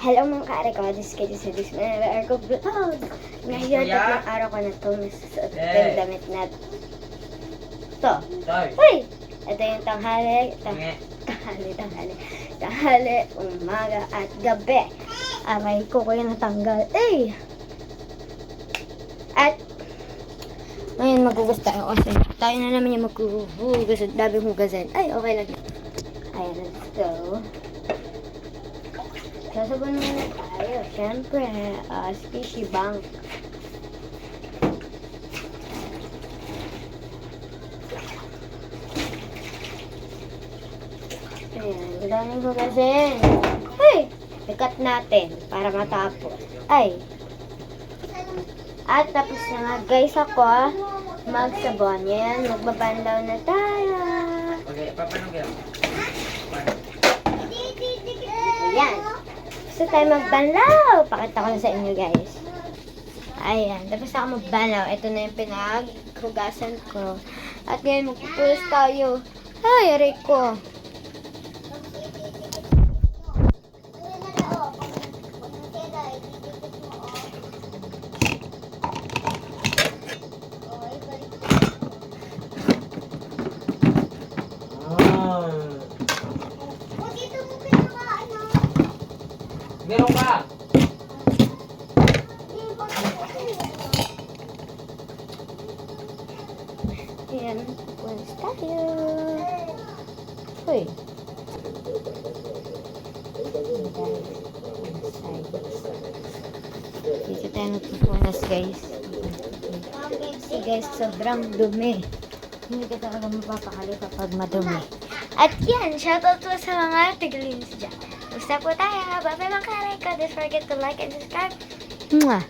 Hello mga ka-record, this is this ko vlog. Ngayon, tatlong araw ko na ito nasusuot ko yung damit na ito. Uy! Ito yung tanghali, umaga at gabi. Aray ko yung natanggal. Eh! At ngayon magugas tayo kasi tayo na naman yung maghuhugas at daming hugasan. Ay, okay lang. Ayan, let's go. Sasabunan na tayo. Siyempre, Squishy Bank. Ayan, daming hugasin. Hey! Ikat natin para matapos. Ay! At tapos na nga guys ako magsabon. Yan, magbabanlaw na tayo. Okay, paano kaya? Ayan. Gusto tayo magbanlaw. Pakita ko na sa inyo guys. Ayan, tapos na ako magbanlaw. Ito na yung pinaghugasan ko. At ngayon magpupulos tayo. Ay, aray ko. Meron ka? Ayan, pupulos tayo. Uy. Dito tayo magpupunas guys. Kasi guys, sobrang dumi. Hindi ka talaga mapapakali kapag madumi. At yan, shoutout po sa mga tiglinis dyan. Basta po tayo. Bye-bye mga ka-like ko. Don't forget to like and subscribe. Mwah!